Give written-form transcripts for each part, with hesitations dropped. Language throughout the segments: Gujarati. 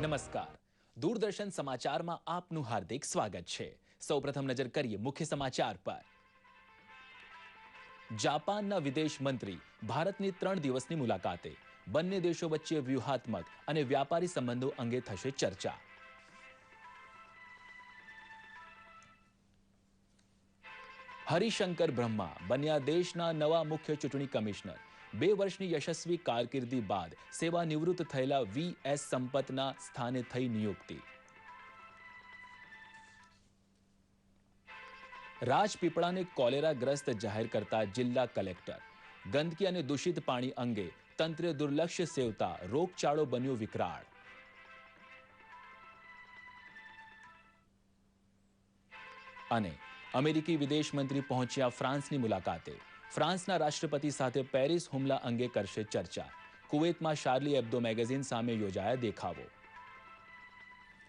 નમસ્કાર. દૂરદર્શન સમાચારમાં આપનું હાર્દિક સ્વાગત છે. સૌપ્રથમ નજર કરીએ મુખ્ય સમાચાર પર. જાપાનના વિદેશ મંત્રી ભારતની 3 દિવસની મુલાકાતે. બંને દેશો વચ્ચે વ્યૂહાત્મક અને વ્યાપારી સંબંધો અંગે થશે ચર્ચા. હરિશંકર બ્રહ્મા બન્યા દેશના નવા મુખ્ય ચૂંટણી કમિશનર. 2 વર્ષની યશસ્વી કારકિર્દી બાદ સેવાનિવૃત્ત થયેલા વી.એસ. સંપતના સ્થાને થઈ નિયુક્તિ. રાજપીપળાને કોલેરાગ્રસ્ત જાહેર કરતા જિલ્લા કલેક્ટર. ગંદકી અને દૂષિત પાણી અંગે તંત્રે દુર્લક્ષ્ય સેવતા રોગચાળો બન્યો વિકરાળ. અને અમેરિકી વિદેશ મંત્રી પહોંચ્યા ફ્રાન્સની મુલાકાતે. ફ્રાન્સના રાષ્ટ્રપતિ સાથે પેરિસ હુમલા અંગે કરશે ચર્ચા. કુવૈતમાં શાર્લી એબ્દો મેગેઝિન સામે યોજાયા દેખાવો.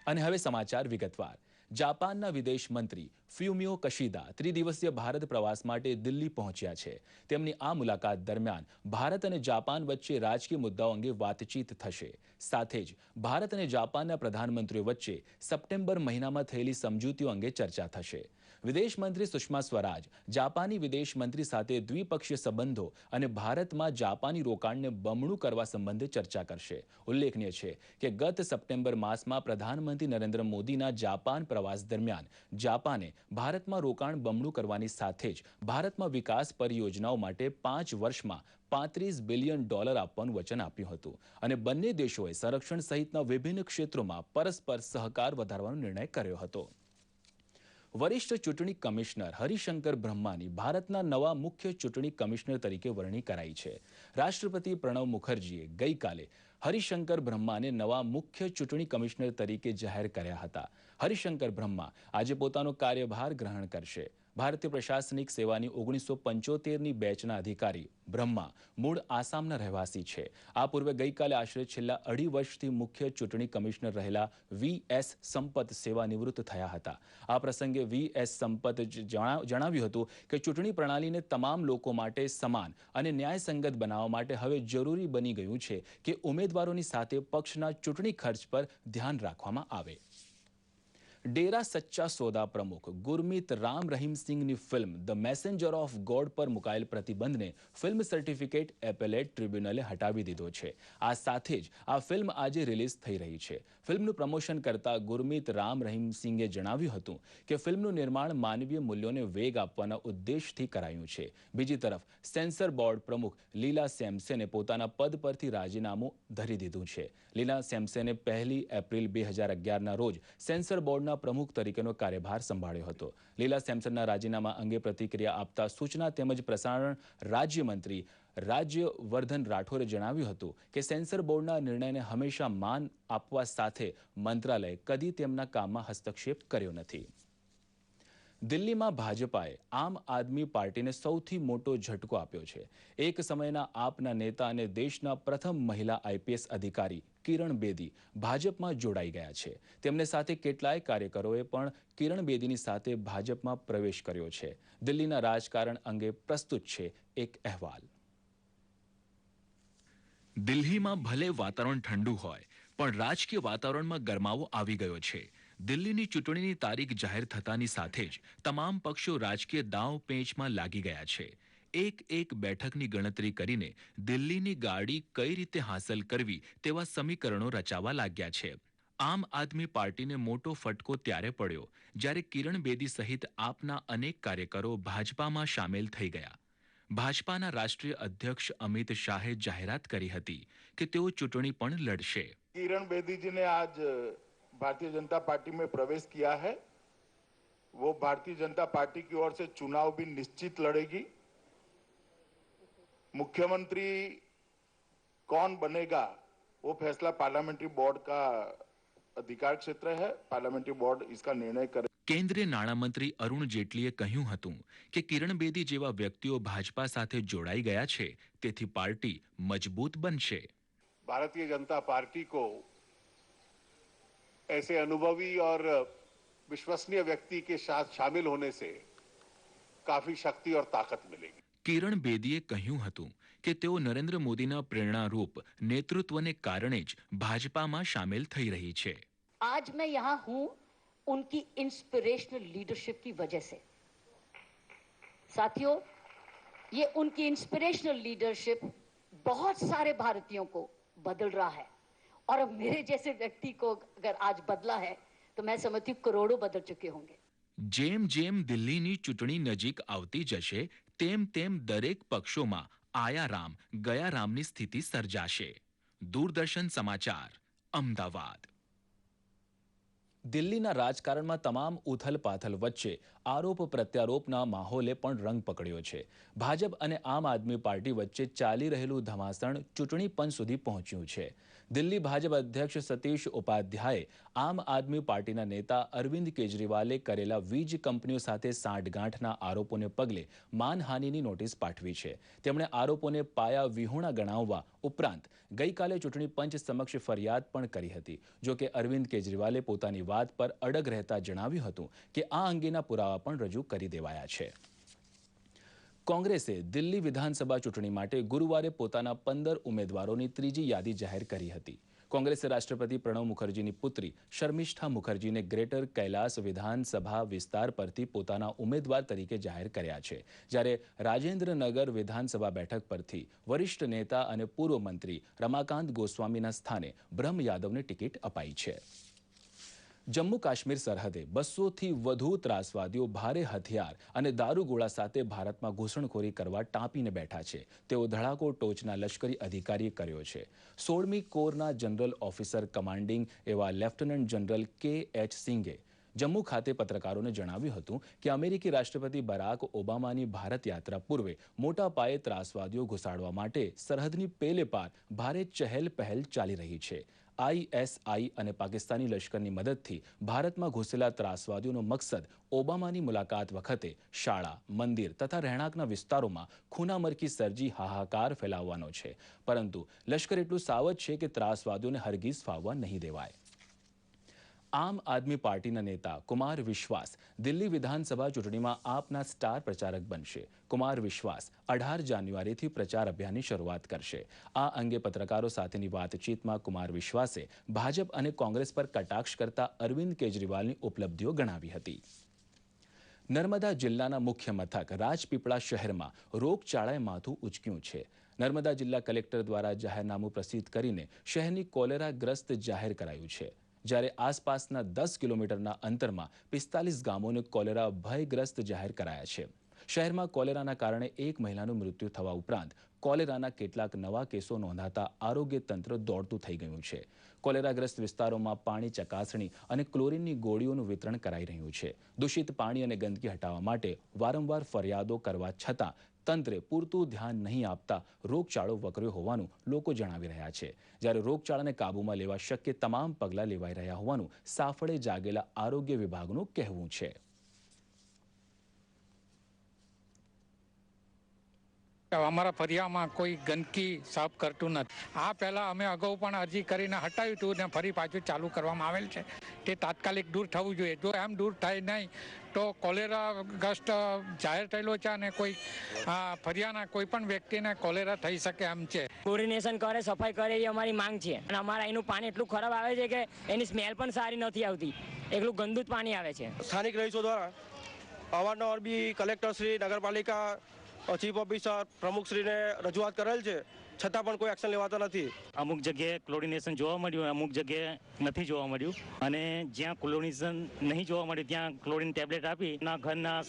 અને હવે સમાચાર વિગતવાર. જાપાનના વિદેશ મંત્રી ફ્યુમિયો કશિદા 3 દિવસીય ભારત પ્રવાસ માટે દિલ્હી પહોંચ્યા છે. તેમની આ મુલાકાત દરમિયાન ભારત અને જાપાન વચ્ચે રાજકીય મુદ્દાઓ અંગે વાતચીત થશે. સાથે જ ભારત અને જાપાનના પ્રધાનમંત્રીઓ વચ્ચે સપ્ટેમ્બર મહિનામાં થયેલી સમજૂતીઓ અંગે ચર્ચા થશે. વિદેશ મંત્રી સુષ્મા સ્વરાજ જાપાની વિદેશ મંત્રી સાથે દ્વિપક્ષીય સંબંધો અને ભારતમાં જાપાની રોકાણને બમણું કરવા સંબંધે ચર્ચા કરશે. ઉલ્લેખનીય છે કે ગત સપ્ટેમ્બર માસમાં પ્રધાનમંત્રી નરેન્દ્ર મોદીના જાપાન પ્રવાસ દરમિયાન જાપાને ભારતમાં રોકાણ બમણું કરવાની સાથે જ ભારતમાં વિકાસ પરિયોજનાઓ માટે 5 વર્ષમાં $35 બિલિયન આપવાનું વચન આપ્યું હતું અને બંને દેશોએ સંરક્ષણ સહિતના વિભિન્ન ક્ષેત્રોમાં પરસ્પર સહકાર વધારવાનો નિર્ણય કર્યો હતો. વરિષ્ઠ ચૂંટણી કમિશનર હરિશંકર બ્રહ્માની ભારતના નવા મુખ્ય ચૂંટણી કમિશનર તરીકે વરણી કરાઈ છે. રાષ્ટ્રપતિ પ્રણવ મુખર્જીએ ગઈકાલે હરિશંકર બ્રહ્માને નવા મુખ્ય ચૂંટણી કમિશનર તરીકે જાહેર કર્યા હતા. હરિશંકર બ્રહ્મા આજે પોતાનો કાર્યભાર ગ્રહણ કરશે. ભારતીય પ્રશાસનિક સેવાની 1975ની બેચના અધિકારી બ્રહ્મા મૂળ આસામના રહેવાસી છે. આ પૂર્વે ગઈકાલે આશરે છેલ્લા 2.5 વર્ષથી મુખ્ય ચૂંટણી કમિશનર રહેલા વી.એસ. સંપત સેવાનિવૃત્ત થયા હતા. આ પ્રસંગે વી.એસ. સંપત જણાવ્યું હતું કે ચૂંટણી પ્રણાલીને તમામ લોકો માટે સમાન અને ન્યાયસંગત બનાવવા માટે હવે જરૂરી બની ગયું છે કે ઉમેદવારોની સાથે પક્ષના ચૂંટણી ખર્ચ પર ધ્યાન રાખવામાં આવે. ડેરા સચ્ચા સોદા પ્રમુખ ગુરમીત રામ રહીમસિંહની film the messenger of God પર મુકાયેલ પ્રતિબંધને ફિલ્મ સર્ટિફિકેટ એપેલેટ ટ્રિબ્યુનલે હટાવી દીધો છે. આ સાથે જ આ ફિલ્મ આજે રિલીઝ થઈ રહી છે. ફિલ્મનું પ્રમોશન કરતા ગુરમીત રામ રહીમસિંહે જણાવ્યું હતું કે ફિલ્મનું નિર્માણ માનવીય મૂલ્યોને વેગ આપવાના ઉદ્દેશથી કરાયું છે. બીજી તરફ સેન્સર બોર્ડ પ્રમુખ લીલા સેમસેને પોતાના પદ પરથી રાજીનામું ધરી દીધું છે. લીલા સેમસેને 1 એપ્રિલ 2011ના રોજ સેન્સર બોર્ડના પ્રમુખ તરીકેનો કાર્યભાર સંભાળ્યો હતો. લીલા સેમસનના રાજીનામા અંગે પ્રતિક્રિયા આપતા સૂચના તેમજ પ્રસારણ રાજ્યમંત્રી રાજ્યવર્ધન રાઠોરે જણાવ્યું હતું કે સેન્સર બોર્ડના નિર્ણયને હંમેશા માન આપવા સાથે મંત્રાલયે કદી તેમના કામમાં હસ્તક્ષેપ કર્યો નથી. દિલ્હીમાં ભાજપાએ આમ આદમી પાર્ટીને સૌથી મોટો ઝટકો આપ્યો છે. એક સમયના આપના નેતા અને દેશના પ્રથમ મહિલા આઈપીએસ અધિકારી કિરણ બેદી ભાજપમાં જોડાઈ ગયા છે. તેમને સાથે કેટલાય કાર્યકરોએ પણ કિરણ બેદીની સાથે ભાજપમાં પ્રવેશ કર્યો છે. દિલ્હીના રાજકારણ અંગે પ્રસ્તુત છે એક અહેવાલ. દિલ્હીમાં ભલે વાતાવરણ ઠંડુ હોય પણ રાજકીય વાતાવરણમાં ગરમાવો આવી ગયો છે. દિલ્હીની ચૂંટણીની તારીખ જાહેર થતાની સાથે જ તમામ પક્ષો રાજકીય દાવ પેચમાં લાગી ગયા છે. એક બેઠકની ગણતરી કરીને દિલ્હીની ગાડી કઈ રીતે હાંસલ કરવી તેવા સમીકરણો રચાવા લાગ્યા છે. આમ આદમી પાર્ટીને મોટો ફટકો ત્યારે પડ્યો જ્યારે કિરણ બેદી સહિત આપના અનેક કાર્યકરો ભાજપામાં સામેલ થઈ ગયા. ભાજપાના રાષ્ટ્રીય અધ્યક્ષ અમિત શાહે જાહેરાત કરી હતી કે તેઓ ચૂંટણી પણ લડશે. किरण बेदी जी ने आज भारतीय जनता पार्टी में प्रवेश किया है. वो भारतीय जनता पार्टी की ओर से चुनाव भी निश्चित लड़ेगी. मुख्यमंत्री कौन बनेगा वो फैसला पार्लियामेंट्री बोर्ड का अधिकार क्षेत्र है. पार्लियामेंट्री बोर्ड इसका निर्णय करे. કેન્દ્રીય નાણામંત્રી અરુણ જેટલીએ કહ્યું હતું કે કિરણ બેદી જેવા વ્યક્તિઓ ભાજપા સાથે જોડાઈ ગયા છે તેથી પાર્ટી મજબૂત બનશે. भारतीय जनता पार्टी को ऐसे अनुभवी और विश्वसनीय व्यक्ति के साथ शामिल होने से काफी शक्ति और ताकत मिलेगी. કિરણ બેદીએ કહ્યું હતું કે તેઓ નરેન્દ્ર મોદીના પ્રેરણારૂપ નેતૃત્વને કારણે જ ભાજપામાં સામેલ થઈ રહી છે. आज मैं यहाँ हूं उनकी इंस्पिरेशनल लीडरशिप की वजह से. साथियों, ये उनकी इंस्पिरेशनल लीडरशिप बहुत सारे भारतीयों को बदल रहा है और अब मेरे जैसे व्यक्ति को अगर आज बदला है तो मैं समझती हूँ करोड़ों बदल चुके होंगे. જેમ જેમ દિલ્હીની ચૂંટણી નજીક આવતી જશે તેમ તેમ દરેક પક્ષોમાં આયારામ ગયારામની સ્થિતિ સર્જાશે. દૂરદર્શન સમાચાર, અમદાવાદ. દિલ્હીના રાજકારણમાં તમામ ઉથલપાથલ વચ્ચે આરોપ પ્રત્યારોપના માહોલે પણ રંગ પકડ્યો છે. ભાજપ અને આમ આદમી પાર્ટી વચ્ચે ચાલી રહેલું ધમાસણ ચૂંટણી પંચ સુધી પહોંચ્યું છે. દિલ્હી ભાજપ અધ્યક્ષ સતીશ ઉપાધ્યાયે આમ આદમી પાર્ટીના નેતા અરવિંદ કેજરીવાલે કરેલા વીજ કંપનીઓ સાથે સાંઠગાંઠના આરોપોને પગલે માનહાનિની નોટિસ પાઠવી છે. તેમણે આરોપોને પાયા વિહોણા ગણાવવા ઉપરાંત ગઈકાલે ચૂંટણી પંચ સમક્ષ ફરિયાદ પણ કરી હતી. જો કે અરવિંદ કેજરીવાલે પોતાની વાત પર અડગ રહેતા જણાવ્યું હતું કે આ અંગેના પુરાવા પણ રજૂ કરી દેવાયા છે. કોંગ્રેસે દિલ્હી વિધાનસભા ચૂંટણી માટે ગુરુવારે પોતાના 15 ઉમેદવારોની ત્રીજી યાદી જાહેર કરી હતી. કોંગ્રેસે રાષ્ટ્રપતિ પ્રણવ મુખર્જીની પુત્રી શર્મિષ્ઠા મુખર્જીને ગ્રેટર કૈલાસ વિધાનસભા વિસ્તાર પરથી પોતાના ઉમેદવાર તરીકે જાહેર કર્યા છે, જ્યારે રાજેન્દ્રનગર વિધાનસભા બેઠક પરથી વરિષ્ઠ નેતા અને પૂર્વ મંત્રી રમાકાંત ગોસ્વામીના સ્થાને બ્રહ્મ યાદવને ટિકિટ અપાઈ છે. જમ્મુ કાશ્મીર સરહદે 200થી વધુ ત્રાસવાદીઓ ભારે હથિયાર અને દારૂગોળા સાથે ભારતમાં ઘૂસણખોરી કરવા ટાંપીને બેઠા છે. તેઓ ધડાકો ટોચના લશ્કરી અધિકારીએ કર્યો છે. 16મી કોરના જનરલ ઓફિસર કમાન્ડિંગ એવા લેફ્ટનન્ટ જનરલ કે.એચ. સિંઘે જમ્મુ ખાતે પત્રકારોને જણાવ્યું હતું કે અમેરિકી રાષ્ટ્રપતિ બરાક ઓબામાની ભારત યાત્રા પૂર્વે મોટા પાયે ત્રાસવાદીઓ ઘુસાડવા માટે સરહદની પેલે પાર ભારે ચહેલ પહેલ ચાલી રહી છે. આઈએસઆઈ અને પાકિસ્તાની લશ્કરની મદદથી ભારતમાં ઘૂસેલા ત્રાસવાદીઓનો મકસદ ઓબામાની મુલાકાત વખતે શાળા, મંદિર તથા રહેણાંકના વિસ્તારોમાં ખૂનામરકી સર્જી હાહાકાર ફેલાવવાનો છે. પરંતુ લશ્કર એટલું સાવધ છે કે ત્રાસવાદીઓને હરગીઝ ફાવવા નહીં દેવાય. આમ આદમી પાર્ટીના નેતા કુમાર વિશ્વાસ દિલ્હી વિધાનસભા ચૂંટણીમાં આપના સ્ટાર પ્રચારક બનશે. કુમાર વિશ્વાસ 18 જાન્યુઆરીથી પ્રચાર અભિયાનની શરૂઆત કરશે. આ અંગે પત્રકારો સાથેની વાતચીતમાં કુમાર વિશ્વાસે ભાજપ અને કોંગ્રેસ પર કટાક્ષ કરતા અરવિંદ કેજરીવાલની ઉપલબ્ધિઓ ગણાવી હતી. નર્મદા જિલ્લાના મુખ્ય મથક રાજપીપળા શહેરમાં રોગચાળાએ માથું ઉંચક્યું છે. નર્મદા જિલ્લા કલેક્ટર દ્વારા જાહેરનામું પ્રસિદ્ધ કરીને શહેરની કોલેરાગ્રસ્ત જાહેર કરાયું છે, જ્યારે આસપાસના 10 કિલોમીટરના અંતરમાં 45 ગામોને કોલેરા ભયગ્રસ્ત જાહેર કરાયા છે. શહેરમાં કોલેરાના કારણે એક મહિલાનું મૃત્યુ થવા ઉપરાંત કોલેરાના કેટલાક નવા કેસો નોંધાતા આરોગ્ય તંત્ર દોડતું થઈ ગયું છે. કોલેરાગ્રસ્ત વિસ્તારોમાં પાણી ચકાસણી અને ક્લોરીનની ગોળીઓનું વિતરણ કરાઈ રહ્યું છે. દૂષિત પાણી અને ગંદકી હટાવવા માટે વારંવાર ફરિયાદો કરવા છતાં તંત્રે પૂરતું ધ્યાન નહીં આપતા રોગચાળો વકર્યો હોવાનું લોકો જણાવી રહ્યા છે. જ્યારે રોગચાળાને કાબૂમાં લેવા શક્ય તમામ પગલાં લેવાઈ રહ્યા હોવાનું સાફળે જાગેલા આરોગ્ય વિભાગનું કહેવું છે. અમારા ફરિયામાં કોઈ ગંદકી સાફ કરતું નથી. આ પહેલાં અમે અગાઉ પણ અરજી કરીને હટાવ્યું હતું ને ફરી પાછું ચાલુ કરવામાં આવેલ છે. તે તાત્કાલિક દૂર થવું જોઈએ. જો એમ દૂર થાય નહીં તો કોલેરાગ્રસ્ત જાહેર થયેલો છે અને કોઈ ફરિયાના કોઈ પણ વ્યક્તિને કોલેરા થઈ શકે એમ છે. ક્લોરિનેશન કરે, સફાઈ કરે એ અમારી માંગ છે. અને અમારા અહીંનું પાણી એટલું ખરાબ આવે છે કે એની સ્મેલ પણ સારી નથી આવતી. એટલું ગંદુ જ પાણી આવે છે. સ્થાનિક રહીશો દ્વારા અવારનવાર બી કલેક્ટરશ્રી, નગરપાલિકા, ચીફ ઓફિસર, પ્રમુખશ્રીને રજૂઆત કરેલ છે, છતાં પણ કોઈ એક્શન લેવાતો નથી. અમુક જગ્યાએ ક્લોરિનેશન જોવા મળ્યું, અમુક જગ્યાએ નથી જોવા મળ્યું. અને જ્યાં ક્લોરિનેશન નહીં જોવા મળ્યું ત્યાં ક્લોરિન ટેબ્લેટ આપી ઘરના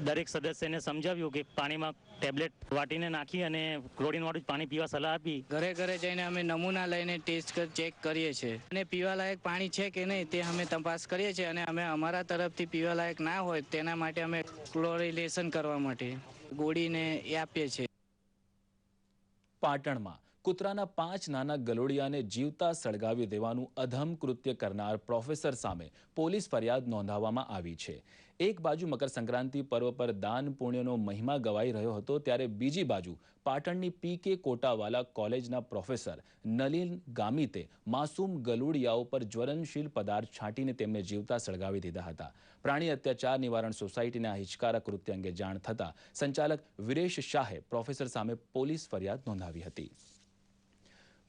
દરેક સદસ્યને સમજાવ્યું કે પાણીમાં ટેબ્લેટ વાટીને નાખી અને ક્લોરિનવાળું જ પાણી પીવા સલાહ આપી. ઘરે ઘરે જઈને અમે નમૂના લઈને ટેસ્ટ ચેક કરીએ છીએ અને પીવાલાયક પાણી છે કે નહીં તે અમે તપાસ કરીએ છીએ. અને અમે અમારા તરફથી પીવાલાયક ના હોય તેના માટે અમે ક્લોરિનેશન કરવા માટે ગોળીને એ આપીએ છીએ. પાટણમાં કૂતરાના 5 નાના ગલોડિયાને જીવતા સળગાવી દેવાનું અધમ કૃત્ય કરનાર પ્રોફેસર સામે પોલીસ ફરિયાદ નોંધાવવામાં આવી છે. એક બાજુ મકર સંક્રાંતિ પર્વ પર દાન પુણ્યનો મહિમા ગવાઈ રહ્યો હતો, ત્યારે બીજી બાજુ પાટણની પીકે કોટાવાલા કોલેજના પ્રોફેસર નલિન ગામિતે માસૂમ ગલુડિયાઓ પર જ્વલનશીલ પદાર્થ છાંટીને તેમને જીવતા સળગાવી દીધા હતા. પ્રાણી અત્યાચાર નિવારણ સોસાયટીના હિચકારા કૃત્ય અંગે જાણ થતાં સંચાલક વિરેશ શાહે પ્રોફેસર સામે પોલીસ ફરિયાદ નોંધાવી હતી.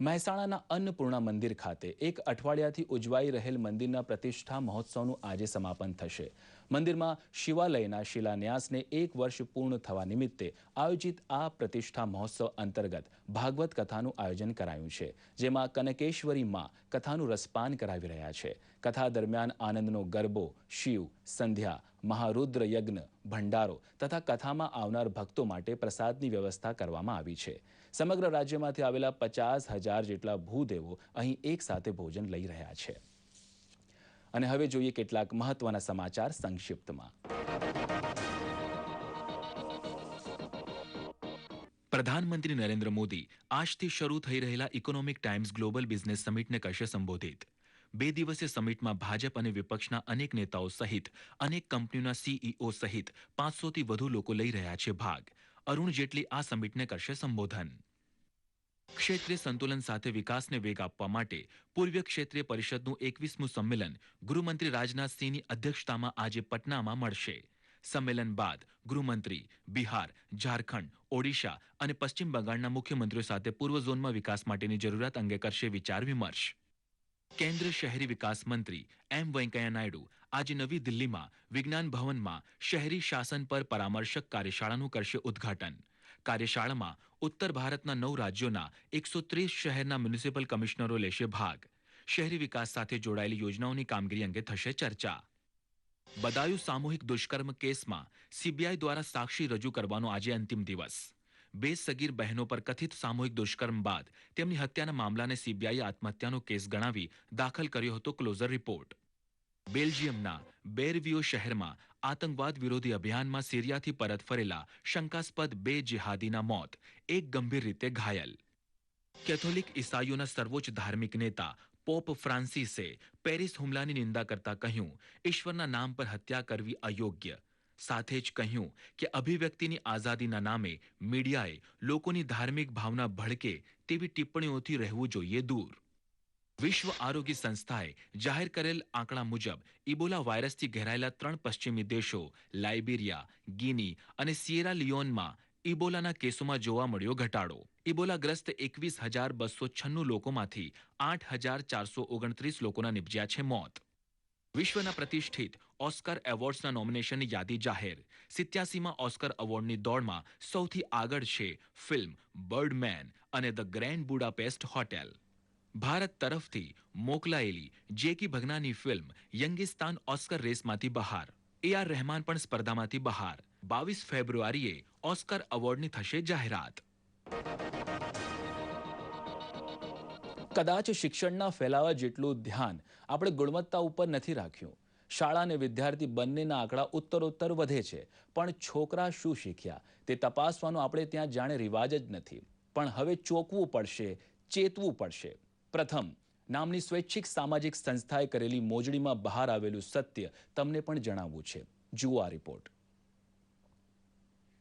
મહેસાણાના અન્નપૂર્ણા મંદિર ખાતે એક અઠવાડિયાથી ઉજવાઈ રહેલ મંદિરના પ્રતિષ્ઠા મહોત્સવનું આજે સમાપન થશે. મંદિરમાં શિવાલયના શિલાન્યાસને 1 વર્ષ પૂર્ણ થવા નિમિત્તે આયોજિત આ પ્રતિષ્ઠા મહોત્સવ અંતર્ગત ભાગવત કથાનું આયોજન કરાયું છે, જેમાં કનકેશ્વરી માં કથાનું રસપાન કરાવી રહ્યા છે. કથા દરમિયાન આનંદનો ગરબો, શિવ, સંધ્યા, મહારુદ્ર યજ્ઞ, ભંડારો તથા કથામાં આવનાર ભક્તો માટે પ્રસાદની વ્યવસ્થા કરવામાં આવી છે. સમગ્ર રાજ્યમાંથી આવેલા 50,000 જેટલા ભૂદેવો અહીં એક સાથે ભોજન લઈ રહ્યા છે. અને હવે જોઈએ કેટલાક મહત્વના સમાચાર સંક્ષિપ્તમાં. પ્રધાનમંત્રી નરેન્દ્ર મોદી આજથી શરૂ થઈ રહેલા ઇકોનોમિક ટાઈમ્સ ગ્લોબલ બિઝનેસ સમિટને કરશે સંબોધિત. 2 દિવસીય સમિટમાં ભાજપ અને વિપક્ષના અનેક નેતાઓ સહિત અનેક કંપનીઓના સીઈઓ સહિત 500થી વધુ લોકો લઈ રહ્યા છે ભાગ. અરુણ જેટલી આ સમિટને કરશે સંબોધન. ક્ષેત્રીય સંતુલન સાથે વિકાસને વેગ આપવા માટે પૂર્વીય ક્ષેત્રીય પરિષદનું 21મું સંમેલન ગૃહમંત્રી રાજનાથસિંહની અધ્યક્ષતામાં આજે પટનામાં મળશે. સંમેલન બાદ ગૃહમંત્રી બિહાર, ઝારખંડ, ઓડિશા અને પશ્ચિમ બંગાળના મુખ્યમંત્રીઓ સાથે પૂર્વ ઝોનમાં વિકાસ માટેની જરૂરિયાત અંગે કરશે વિચાર વિમર્શ. કેન્દ્રીય શહેરી વિકાસ મંત્રી એમ વેંકૈયા નાયડુ આજે નવી દિલ્હીમાં વિજ્ઞાન ભવનમાં શહેરી શાસન પર પરામર્શક કાર્યશાળાનું કરશે ઉદ્ઘાટન. કાર્યશાળામાં ઉત્તર ભારતના 9 રાજ્યોના 130 શહેરના મ્યુનિસિપલ કમિશનરો લેશે ભાગ. શહેરી વિકાસ સાથે જોડાયેલી યોજનાઓની કામગીરી અંગે થશે ચર્ચા. બદાયુ સામૂહિક દુષ્કર્મ કેસમાં સીબીઆઈ દ્વારા સાક્ષી રજૂ કરવાનો આજે અંતિમ દિવસ. 2 સગીર બહેનો પર કથિત સામૂહિક દુષ્કર્મ બાદ તેમની હત્યાના મામલાને સીબીઆઈએ આત્મહત્યાનો કેસ ગણાવી દાખલ કર્યો હતો ક્લોઝર રિપોર્ટ. બેલ્જિયમના બેરવિયો શહેરમાં આતંકવાદ વિરોધી અભિયાનમાં સિરિયાથી પરત ફરેલા શંકાસ્પદ 2 જેહાદીના મોત, 1 ગંભીર રીતે ઘાયલ. કેથોલિક ઈસાઈઓના સર્વોચ્ચ ધાર્મિક નેતા પોપ ફ્રાન્સિસે પેરિસ હુમલાની નિંદા કરતા કહ્યું, ઈશ્વરના નામ પર હત્યા કરવી અયોગ્ય. સાથે જ કહ્યું કે અભિવ્યક્તિની આઝાદીના નામે મીડિયાએ લોકોની ધાર્મિક ભાવના ભડકે તેવી ટિપ્પણીઓથી રહેવું જોઈએ દૂર. વિશ્વ આરોગ્ય સંસ્થાએ જાહેર કરેલ આંકડા મુજબ ઇબોલા વાયરસથી ઘેરાયેલા 3 પશ્ચિમી દેશો લાઇબેરિયા, ગિની અને સિયેરા લિયોનમાં ઇબોલાના કેસોમાં જોવા મળ્યો ઘટાડો. ઇબોલાગ્રસ્ત 21,296 લોકોમાંથી 8,429 લોકોના નિપજ્યા છે મોત. વિશ્વના પ્રતિષ્ઠિત ઓસ્કર એવોર્ડ્સના નોમિનેશનની યાદી જાહેર. 87માં ઓસ્કર એવોર્ડની દોડમાં સૌથી આગળ છે ફિલ્મ બર્ડમેન અને the grand Budapest hotel. Bharat તરફથી મોકલાયેલી જેકી ભગનાની ફિલ્મ યંગિસ્તાન ઓસ્કર રેસમાંથી બહાર. AR રહેમાન પણ સ્પર્ધામાંથી બહાર. 22 ફેબ્રુઆરીએ ઓસ્કર એવોર્ડની થશે જાહેરાત. કદાચ શિક્ષણના ફેલાવા જેટલું ધ્યાન આપણે ગુણવત્તા ઉપર નથી રાખ્યું. શાળા અને વિદ્યાર્થી બંનેના આંકડા ઉત્તરોત્તર વધે છે, પણ છોકરા શું શીખ્યા તે તપાસવાનો આપણે ત્યાં જાણે રિવાજ જ નથી. પણ હવે ચોંકવું પડશે, ચેતવું પડશે. પ્રથમ નામની સ્વૈચ્છિક સામાજિક સંસ્થાએ કરેલી મોજણીમાં બહાર આવેલું સત્ય તમને પણ જણાવવું છે. જુઓ આ રિપોર્ટ.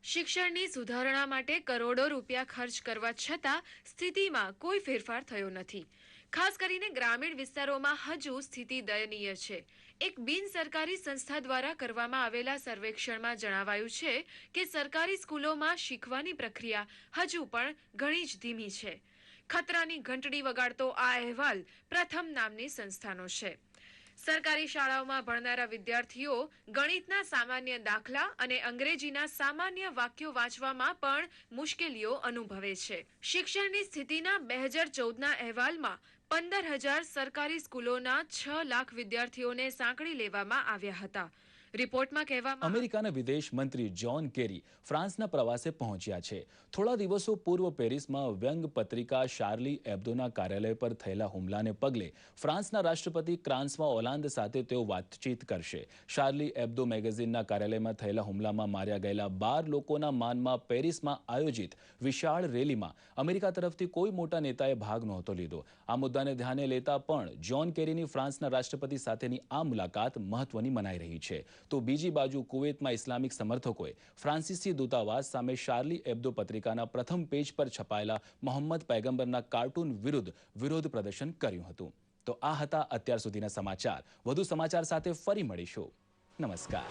શિક્ષણની સુધારણા માટે કરોડો રૂપિયા ખર્ચ કરવા છતાં સ્થિતિમાં કોઈ ફેરફાર થયો નથી. ખાસ કરીને ગ્રામીણ વિસ્તારોમાં હજુ સ્થિતિ દયનીય છે. એક બિન સરકારી સંસ્થા દ્વારા કરવામાં આવેલા સર્વેક્ષણમાં જણાવાયું છે કે સરકારી સ્કૂલોમાં શીખવાની પ્રક્રિયા હજુ પણ ઘણી જ ધીમી છે. ખતરાની ઘંટડી વગાડતો આ અહેવાલ પ્રથમ નામની સંસ્થાનો છે. સરકારી શાળાઓમાં ભણનારા વિદ્યાર્થીઓ ગણિતના સામાન્ય દાખલા અને અંગ્રેજીના સામાન્ય વાક્યો વાંચવામાં પણ મુશ્કેલીઓ અનુભવે છે. શિક્ષણની સ્થિતિના 2014ના અહેવાલમાં 15,000 સરકારી સ્કૂલોના 6 લાખ વિદ્યાર્થીઓને સાંકળી લેવામાં આવ્યા હતા. રિપોર્ટમાં કહેવામાં અમેરિકાના વિદેશ મંત્રી જ્હોન કેરી ફ્રાન્સના પ્રવાસે પહોંચ્યા છે. થોડા દિવસો પૂર્વ પેરિસમાં વ્યંગ પત્રિકા શાર્લી એબ્દોના કાર્યાલય પર થયેલા હુમલાને પગલે ફ્રાન્સના રાષ્ટ્રપતિ ફ્રાન્સવા ઓલાંદ સાથે તેઓ વાતચીત કરશે. શાર્લી એબ્દો મેગેઝિનના કાર્યાલયમાં થયેલા હુમલામાં માર્યા ગયેલા 12 લોકોના માનમાં પેરિસમાં આયોજિત વિશાળ રેલીમાં અમેરિકા તરફથી કોઈ મોટા નેતાએ ભાગ નહોતો લીધો. આ મુદ્દાને ધ્યાને લેતા પણ જ્હોન કેરીની ફ્રાન્સના રાષ્ટ્રપતિ સાથેની આ મુલાકાત મહત્વની મનાઈ રહી છે. તો બીજી બાજુ કુવેતમાં ઇસ્લામિક સમર્થકોએ ફ્રાન્સીસી દૂતાવાસ સામે શાર્લી એબ્દો પત્રિકાના પ્રથમ પેજ પર છપાયેલા મોહમ્મદ પૈગંબરના કાર્ટૂન વિરુદ્ધ વિરોધ પ્રદર્શન કર્યું હતું. તો આ હતા અત્યાર સુધીના સમાચાર. વધુ સમાચાર સાથે ફરી મળીશું. નમસ્કાર.